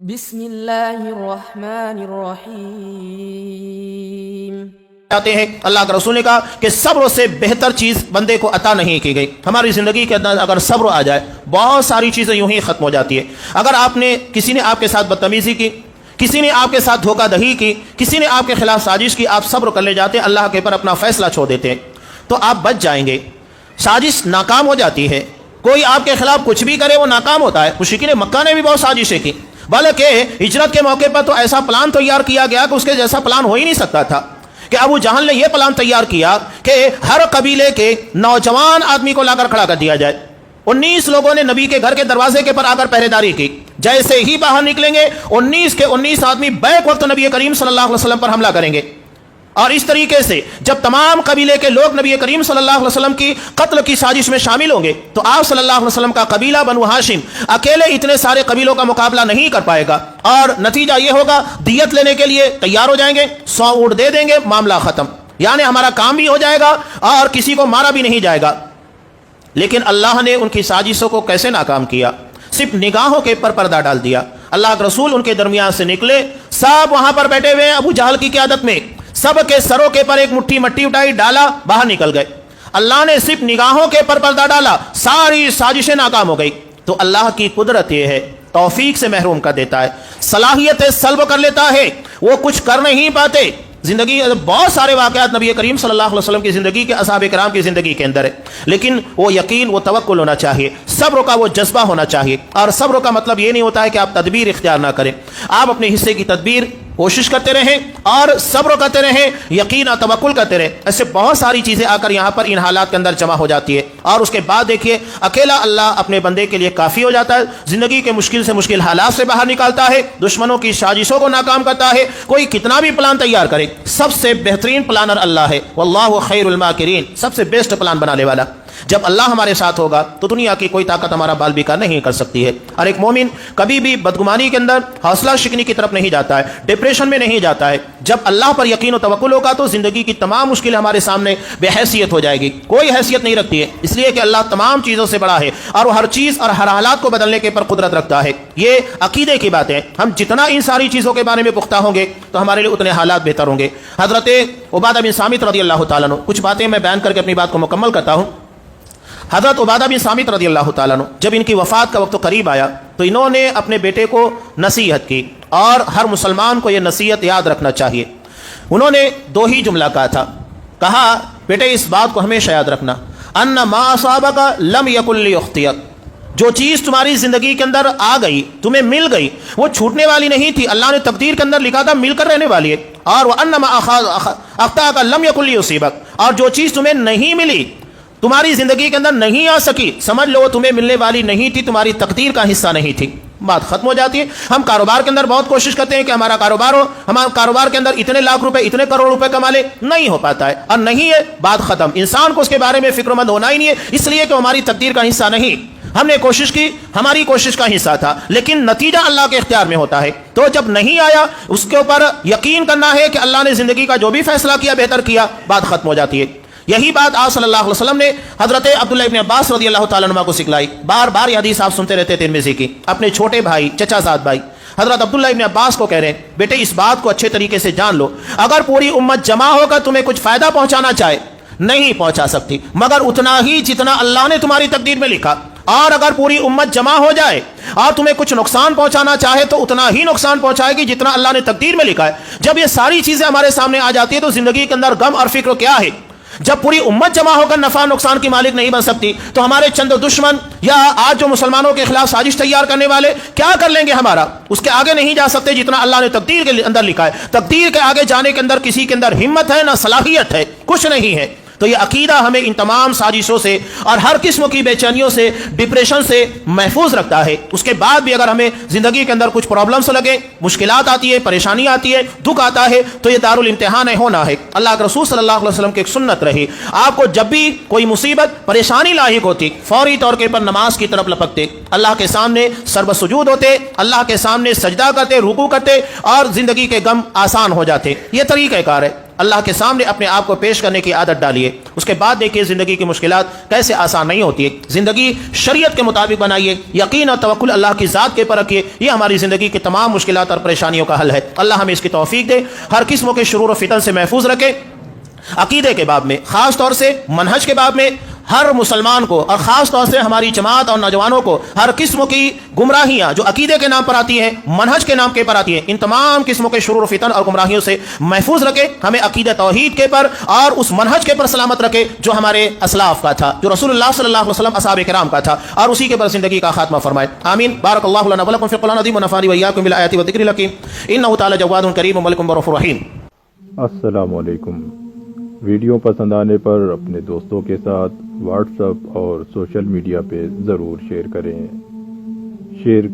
بسم اللہ الرحمن الرحیم۔ آتے ہیں اللہ کے رسول نے کہا کہ صبر سے بہتر چیز بندے کو عطا نہیں کی گئی۔ ہماری زندگی کے اندر اگر صبر آ جائے بہت ساری چیزیں یوں ہی ختم ہو جاتی ہے۔ اگر کسی نے آپ کے ساتھ بدتمیزی کی، کسی نے آپ کے ساتھ دھوکہ دہی کی، کسی نے آپ کے خلاف سازش کی، آپ صبر کر لے جاتے ہیں، اللہ کے پر اپنا فیصلہ چھوڑ دیتے ہیں تو آپ بچ جائیں گے۔ سازش ناکام ہو جاتی ہے، کوئی آپ کے خلاف کچھ بھی کرے وہ ناکام ہوتا ہے۔ مشرکین مکہ نے بھی بہت سازشیں کی، بلکہ ہجرت کے موقع پر تو ایسا پلان تیار کیا گیا کہ اس کے جیسا پلان ہو ہی نہیں سکتا تھا کہ ابو جہل نے یہ پلان تیار کیا کہ ہر قبیلے کے نوجوان آدمی کو لا کر کھڑا کر دیا جائے۔ 19 لوگوں نے نبی کے گھر کے دروازے کے پر آ کر پہرے داری کی، جیسے ہی باہر نکلیں گے 19 کے 19 آدمی بیک وقت نبی کریم صلی اللہ علیہ وسلم پر حملہ کریں گے۔ اور اس طریقے سے جب تمام قبیلے کے لوگ نبی کریم صلی اللہ علیہ وسلم کی قتل کی سازش میں شامل ہوں گے تو آپ صلی اللہ علیہ وسلم کا قبیلہ بنو ہاشم اکیلے اتنے سارے قبیلوں کا مقابلہ نہیں کر پائے گا، اور نتیجہ یہ ہوگا دیت لینے کے لیے تیار ہو جائیں گے، 100 اونٹ دے دیں گے، معاملہ ختم، یعنی ہمارا کام بھی ہو جائے گا اور کسی کو مارا بھی نہیں جائے گا۔ لیکن اللہ نے ان کی سازشوں کو کیسے ناکام کیا؟ صرف نگاہوں کے پر پردہ ڈال دیا۔ اللہ کے رسول ان کے درمیان سے نکلے، سب وہاں پر بیٹھے ہوئے ابو جہل کی قیادت میں، سب کے سروں کے پر ایک مٹھی مٹی اٹھائی، ڈالا، باہر نکل گئے۔ اللہ نے صرف نگاہوں کے پر پردہ ڈالا، ساری سازشیں ناکام ہو گئی۔ تو اللہ کی قدرت یہ ہے، توفیق سے محروم کر دیتا ہے، صلاحیت سلب کر لیتا ہے، وہ کچھ کر نہیں پاتے۔ زندگی بہت سارے واقعات نبی کریم صلی اللہ علیہ وسلم کی زندگی کے، اصحاب کرام کی زندگی کے اندر ہے، لیکن وہ یقین، وہ توکل ہونا چاہیے، صبر کا وہ جذبہ ہونا چاہیے۔ اور صبر کا مطلب یہ نہیں ہوتا ہے کہ آپ تدبیر اختیار نہ کریں، آپ اپنے حصے کی تدبیر کوشش کرتے رہیں اور صبر کرتے رہیں، یقین اور توکل کرتے رہیں۔ ایسے بہت ساری چیزیں آ کر یہاں پر ان حالات کے اندر جمع ہو جاتی ہے، اور اس کے بعد دیکھیے اکیلا اللہ اپنے بندے کے لیے کافی ہو جاتا ہے، زندگی کے مشکل سے مشکل حالات سے باہر نکالتا ہے، دشمنوں کی سازشوں کو ناکام کرتا ہے۔ کوئی کتنا بھی پلان تیار کرے، سب سے بہترین پلانر اللہ ہے، واللہ خیر الماکرین، سب سے بیسٹ پلان بنانے والا۔ جب اللہ ہمارے ساتھ ہوگا تو دنیا کی کوئی طاقت ہمارا بال بیکار نہیں کر سکتی ہے۔ اور ایک مومن کبھی بھی بدگمانی کے اندر، حوصلہ شکنی کی طرف نہیں جاتا ہے، ڈپریشن میں نہیں جاتا ہے۔ جب اللہ پر یقین و توکل ہوگا تو زندگی کی تمام مشکلیں ہمارے سامنے بے حیثیت ہو جائے گی، کوئی حیثیت نہیں رکھتی ہے، اس لیے کہ اللہ تمام چیزوں سے بڑا ہے اور وہ ہر چیز اور ہر حالات کو بدلنے کے پر قدرت رکھتا ہے۔ یہ عقیدے کی بات ہے، ہم جتنا ان ساری چیزوں کے بارے میں پختہ ہوں گے تو ہمارے لیے اتنے حالات بہتر ہوں گے۔ حضرت عبادہ بن صامت رضی اللہ تعالیٰ عنہ، کچھ باتیں میں بیان کر کے اپنی بات کو مکمل کرتا ہوں۔ حضرت عبادہ بن صامت رضی اللہ تعالیٰ عنہ جب ان کی وفات کا وقت قریب آیا تو انہوں نے اپنے بیٹے کو نصیحت کی، اور ہر مسلمان کو یہ نصیحت یاد رکھنا چاہیے۔ انہوں نے 2 ہی جملہ کہا تھا، کہا بیٹے اس بات کو ہمیشہ یاد رکھنا، ان ما اصابک لم یکن لیخطئک، جو چیز تمہاری زندگی کے اندر آ گئی، تمہیں مل گئی، وہ چھوٹنے والی نہیں تھی، اللہ نے تقدیر کے اندر لکھا تھا مل کر رہنے والی ہے۔ اور وان ما اخطأک لم یکن لیصیبک، اور جو چیز تمہیں نہیں ملی، تمہاری زندگی کے اندر نہیں آ سکی، سمجھ لو وہ تمہیں ملنے والی نہیں تھی، تمہاری تقدیر کا حصہ نہیں تھی، بات ختم ہو جاتی ہے۔ ہم کاروبار کے اندر بہت کوشش کرتے ہیں کہ ہمارا کاروبار ہو، ہمارا کاروبار کے اندر اتنے لاکھ روپے، اتنے کروڑ روپے کما لے، نہیں ہو پاتا ہے، اور نہیں ہے، بات ختم۔ انسان کو اس کے بارے میں فکر مند ہونا ہی نہیں ہے، اس لیے کہ ہماری تقدیر کا حصہ نہیں، ہم نے کوشش کی، ہماری کوشش کا حصہ تھا، لیکن نتیجہ اللہ کے اختیار میں ہوتا ہے۔ تو جب نہیں آیا اس کے اوپر یقین کرنا ہے کہ اللہ نے زندگی کا جو بھی فیصلہ کیا بہتر کیا، بات ختم ہو جاتی ہے۔ یہی بات آپ صلی اللہ علیہ وسلم نے حضرت عبداللہ ابن عباس رضی اللہ تعالیٰ عنہ کو سکھلائی۔ بار بار یہ حدیث آپ سنتے رہتے تھے ترمذی کی، اپنے چھوٹے بھائی، چچا زاد بھائی حضرت عبداللہ ابن عباس کو کہہ رہے ہیں بیٹے اس بات کو اچھے طریقے سے جان لو، اگر پوری امت جمع ہو کر تمہیں کچھ فائدہ پہنچانا چاہے نہیں پہنچا سکتی، مگر اتنا ہی جتنا اللہ نے تمہاری تقدیر میں لکھا۔ اور اگر پوری امت جمع ہو جائے اور تمہیں کچھ نقصان پہنچانا چاہے تو اتنا ہی نقصان پہنچائے گی جتنا اللہ نے تقدیر میں لکھا ہے۔ جب یہ ساری چیزیں ہمارے سامنے آ جاتی ہے تو زندگی کے اندر غم اور فکر کیا ہے؟ جب پوری امت جمع ہو کر نفع نقصان کی مالک نہیں بن سکتی تو ہمارے چند دشمن یا آج جو مسلمانوں کے خلاف سازش تیار کرنے والے کیا کر لیں گے؟ ہمارا اس کے آگے نہیں جا سکتے جتنا اللہ نے تقدیر کے اندر لکھا ہے۔ تقدیر کے آگے جانے کے اندر کسی کے اندر ہمت ہے نہ صلاحیت ہے، کچھ نہیں ہے۔ تو یہ عقیدہ ہمیں ان تمام سازشوں سے اور ہر قسم کی بے چینیوں سے، ڈپریشن سے محفوظ رکھتا ہے۔ اس کے بعد بھی اگر ہمیں زندگی کے اندر کچھ پرابلمس لگے، مشکلات آتی ہے، پریشانی آتی ہے، دکھ آتا ہے، تو یہ دارالامتحان ہونا ہے۔ اللہ کے رسول صلی اللہ علیہ وسلم کی ایک سنت رہی، آپ کو جب بھی کوئی مصیبت پریشانی لاحق ہوتی فوری طور پر نماز کی طرف لپکتے، اللہ کے سامنے سرب سجود ہوتے، اللہ کے سامنے سجدہ کرتے، رکوع کرتے، اور زندگی کے غم آسان ہو جاتے۔ یہ طریقہ کار ہے۔ اللہ کے سامنے اپنے آپ کو پیش کرنے کی عادت ڈالیے. اس کے بعد دیکھیے زندگی کی مشکلات کیسے آسان نہیں ہوتی ہے. زندگی شریعت کے مطابق بنائیے, یقین اور توکل اللہ کی ذات کے پر رکھیے. یہ ہماری زندگی کی تمام مشکلات اور پریشانیوں کا حل ہے. اللہ ہمیں اس کی توفیق دے, ہر قسم کے شرور و فتن سے محفوظ رکھے. عقیدے کے باب میں, خاص طور سے منہج کے باب میں, ہر مسلمان کو اور خاص طور سے ہماری جماعت اور نوجوانوں کو ہر قسم کی گمراہیاں جو عقیدے کے نام پر آتی ہیں, منہج کے نام کے پر آتی ہیں, ان تمام قسموں کے شرور و فتن اور گمراہیوں سے محفوظ رکھے. ہمیں عقیدہ توحید کے پر اور اس منہج کے پر سلامت رکھے جو ہمارے اسلاف کا تھا, جو رسول اللہ صلی اللہ علیہ وسلم اصحاب کرام کا تھا, اور اسی کے پر زندگی کا خاتمہ فرمائے. آمین. بارک اللہ لنا ولکم فی القرآن العظیم ونفعنی وإیاکم بالآیات والذکر الحکیم انہ تعالی جواد کریم ملک رؤوف رحیم. السلام علیکم. ویڈیو پسند آنے پر اپنے دوستوں کے ساتھ واٹس ایپ اور سوشل میڈیا پہ ضرور شیئر کریں. شیئر